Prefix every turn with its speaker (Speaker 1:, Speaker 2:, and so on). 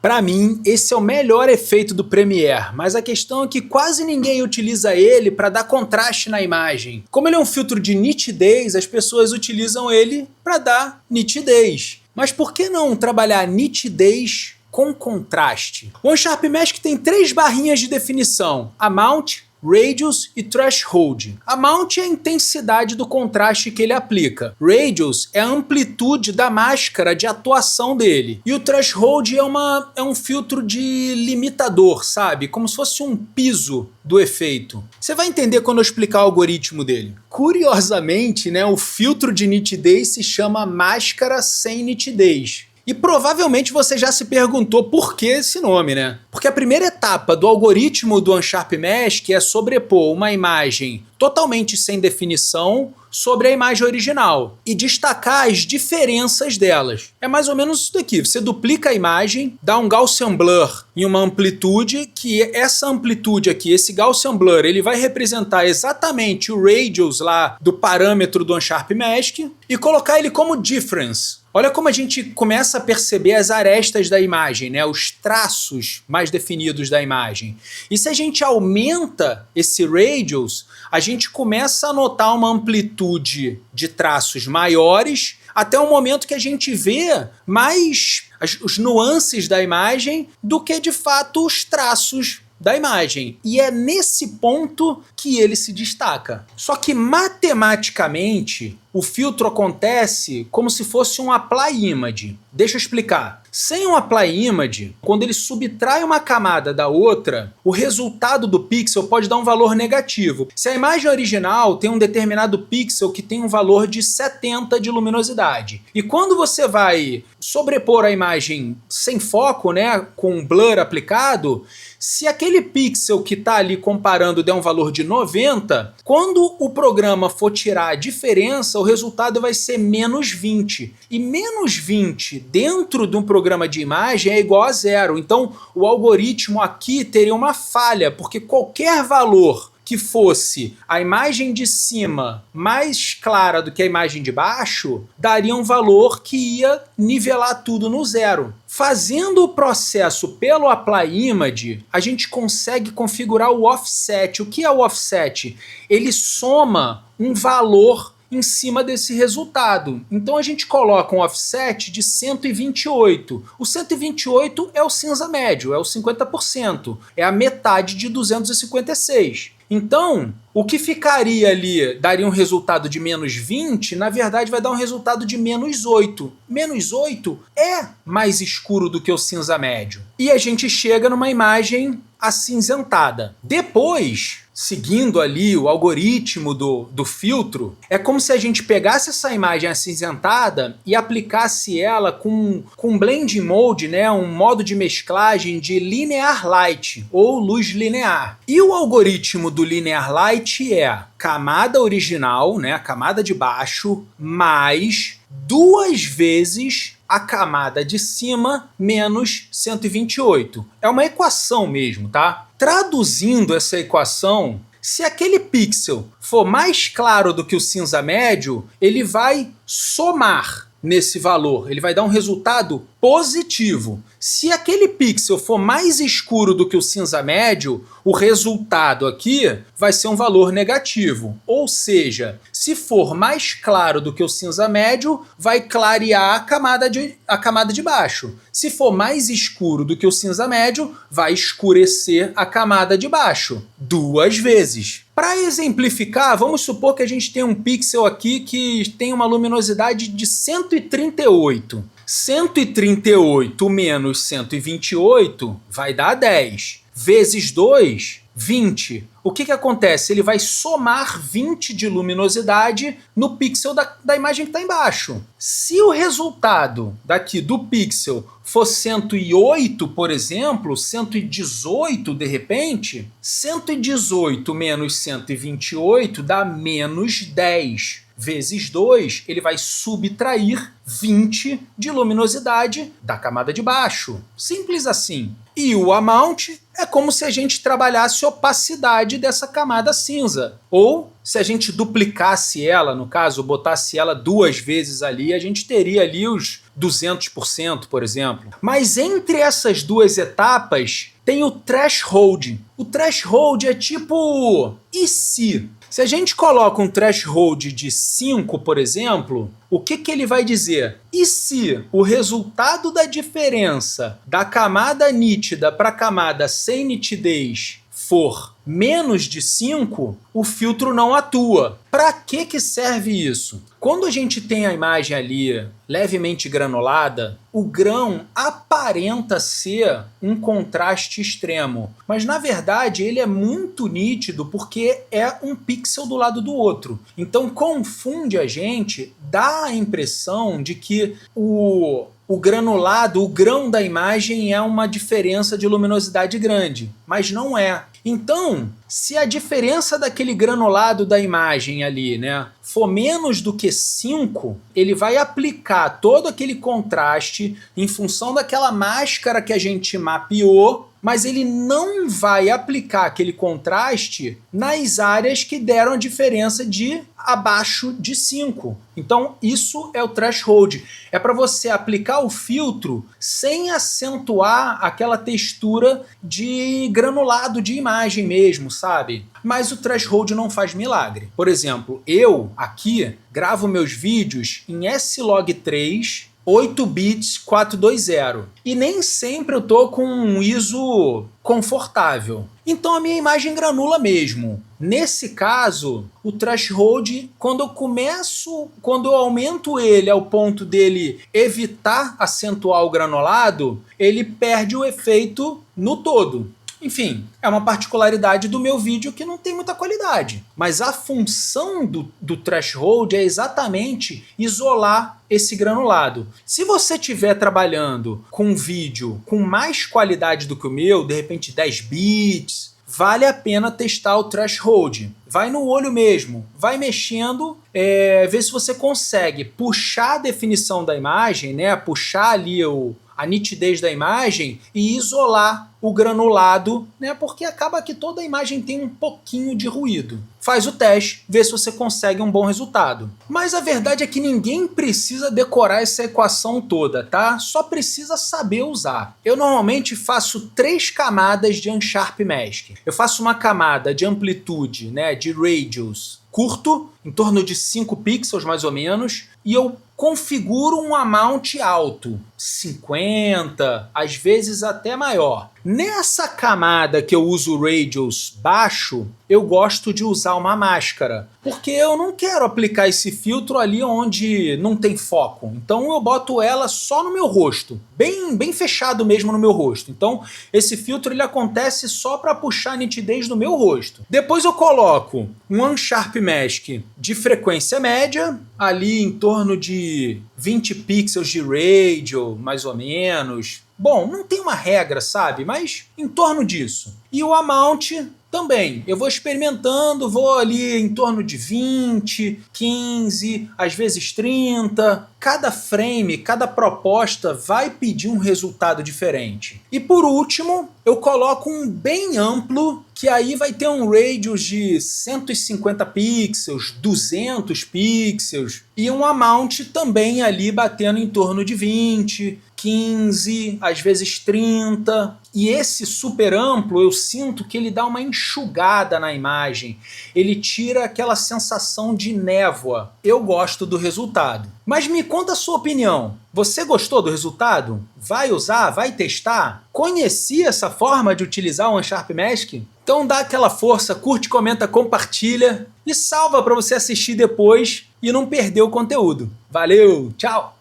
Speaker 1: Para mim, esse é o melhor efeito do Premiere, mas a questão é que quase ninguém utiliza ele para dar contraste na imagem. Como ele é um filtro de nitidez, as pessoas utilizam ele para dar nitidez. Mas por que não trabalhar nitidez com contraste? O Unsharp Mask tem 3 barrinhas de definição: Amount, Radius e Threshold. Amount é a intensidade do contraste que ele aplica. Radius é a amplitude da máscara de atuação dele. E o Threshold é um filtro de limitador, sabe? Como se fosse um piso do efeito. Você vai entender quando eu explicar o algoritmo dele. Curiosamente, né, o filtro de nitidez se chama máscara sem nitidez. E provavelmente você já se perguntou por que esse nome, né? Porque a primeira etapa do algoritmo do Unsharp Mask é sobrepor uma imagem totalmente sem definição sobre a imagem original e destacar as diferenças delas. É mais ou menos isso daqui: você duplica a imagem, dá um Gaussian Blur em uma amplitude, que essa amplitude aqui, esse Gaussian Blur, ele vai representar exatamente o radius lá do parâmetro do Unsharp Mask e colocar ele como difference. Olha como a gente começa a perceber as arestas da imagem, né? Os traços mais definidos da imagem. E se a gente aumenta esse radius, a gente começa a notar uma amplitude de traços maiores, até o momento que a gente vê mais os nuances da imagem do que de fato os traços da imagem. E é nesse ponto que ele se destaca. Só que matematicamente o filtro acontece como se fosse um apply image. Deixa eu explicar. Sem um apply image, quando ele subtrai uma camada da outra, o resultado do pixel pode dar um valor negativo. Se a imagem original tem um determinado pixel que tem um valor de 70 de luminosidade, e quando você vai sobrepor a imagem sem foco, né, com blur aplicado, se aquele pixel que está ali comparando der um valor de 90, quando o programa for tirar a diferença, o resultado vai ser menos 20. E menos 20 dentro de um programa de imagem é igual a 0. Então o algoritmo aqui teria uma falha, porque qualquer valor que fosse a imagem de cima mais clara do que a imagem de baixo, daria um valor que ia nivelar tudo no 0. Fazendo o processo pelo Apply Image, a gente consegue configurar o offset. O que é o offset? Ele soma um valor em cima desse resultado. Então a gente coloca um offset de 128. O 128 é o cinza médio, é o 50%. É a metade de 256. Então, o que ficaria ali, daria um resultado de menos 20, na verdade vai dar um resultado de menos 8. Menos 8 é mais escuro do que o cinza médio. E a gente chega numa imagem acinzentada. Depois, seguindo ali o algoritmo do filtro, é como se a gente pegasse essa imagem acinzentada e aplicasse ela com blending mode, né, um modo de mesclagem de linear light ou luz linear. E o algoritmo do linear light é camada original, né, a camada de baixo, mais 2 vezes a camada de cima menos 128. É uma equação mesmo, tá? Traduzindo essa equação, se aquele pixel for mais claro do que o cinza médio, ele vai somar nesse valor, ele vai dar um resultado positivo. Se aquele pixel for mais escuro do que o cinza médio, o resultado aqui vai ser um valor negativo. Ou seja, se for mais claro do que o cinza médio, vai clarear a camada de baixo. Se for mais escuro do que o cinza médio, vai escurecer a camada de baixo 2 vezes. Para exemplificar, vamos supor que a gente tem um pixel aqui que tem uma luminosidade de 138. 138 menos 128 vai dar 10. Vezes 2, 20. O que acontece? Ele vai somar 20 de luminosidade no pixel da imagem que está embaixo. Se o resultado daqui do pixel for 108, por exemplo, 118 de repente, 118 menos 128 dá menos 10. Vezes 2, ele vai subtrair 20 de luminosidade da camada de baixo. Simples assim. E o amount é como se a gente trabalhasse a opacidade dessa camada cinza. Ou se a gente duplicasse ela, no caso, botasse ela 2 vezes ali, a gente teria ali os 200%, por exemplo. Mas entre essas duas etapas tem o threshold. O threshold é tipo, e se? Se a gente coloca um threshold de 5, por exemplo, o que ele vai dizer? E se o resultado da diferença da camada nítida para a camada sem nitidez for menos de 5, o filtro não atua. Para que serve isso? Quando a gente tem a imagem ali levemente granulada, o grão aparenta ser um contraste extremo, mas na verdade ele é muito nítido porque é um pixel do lado do outro. Então confunde a gente, dá a impressão de que o granulado, o grão da imagem é uma diferença de luminosidade grande, mas não é. Então, se a diferença daquele granulado da imagem ali, né, for menos do que 5, ele vai aplicar todo aquele contraste em função daquela máscara que a gente mapeou, mas ele não vai aplicar aquele contraste nas áreas que deram a diferença de abaixo de 5. Então isso é o threshold. É para você aplicar o filtro sem acentuar aquela textura de granulado de imagem mesmo, sabe? Mas o threshold não faz milagre. Por exemplo, eu aqui gravo meus vídeos em S-Log3, 8 bits 420. E nem sempre eu tô com um ISO confortável. Então a minha imagem granula mesmo. Nesse caso, o threshold, quando eu aumento ele ao ponto dele evitar acentuar o granulado, ele perde o efeito no todo. Enfim, é uma particularidade do meu vídeo que não tem muita qualidade. Mas a função do threshold é exatamente isolar esse granulado. Se você estiver trabalhando com um vídeo com mais qualidade do que o meu, de repente 10 bits, vale a pena testar o threshold. Vai no olho mesmo, vai mexendo, vê se você consegue puxar a definição da imagem, né? Puxar ali a nitidez da imagem e isolar o granulado, né? Porque acaba que toda a imagem tem um pouquinho de ruído. Faz o teste, vê se você consegue um bom resultado. Mas a verdade é que ninguém precisa decorar essa equação toda, tá? Só precisa saber usar. Eu normalmente faço 3 camadas de Unsharp Mask. Eu faço uma camada de amplitude, né? De radius curto, em torno de 5 pixels mais ou menos, e eu configuro um amount alto, 50, às vezes até maior. Nessa camada que eu uso radius baixo, eu gosto de usar uma máscara, porque eu não quero aplicar esse filtro ali onde não tem foco. Então eu boto ela só no meu rosto, bem fechado mesmo no meu rosto. Então esse filtro ele acontece só para puxar a nitidez do meu rosto. Depois eu coloco um Unsharp Mask de frequência média, ali em torno de 20 pixels de radial, mais ou menos. Bom, não tem uma regra, sabe? Mas em torno disso. E o amount também. Eu vou experimentando, vou ali em torno de 20, 15, às vezes 30. Cada frame, cada proposta vai pedir um resultado diferente. E por último, eu coloco um bem amplo, que aí vai ter um radius de 150 pixels, 200 pixels, e um amount também ali batendo em torno de 20, 15, às vezes 30. E esse super amplo, eu sinto que ele dá uma enxugada na imagem. Ele tira aquela sensação de névoa. Eu gosto do resultado. Mas me conta a sua opinião. Você gostou do resultado? Vai usar? Vai testar? Conhecia essa forma de utilizar o Unsharp Mask? Então dá aquela força, curte, comenta, compartilha e salva para você assistir depois e não perder o conteúdo. Valeu, tchau!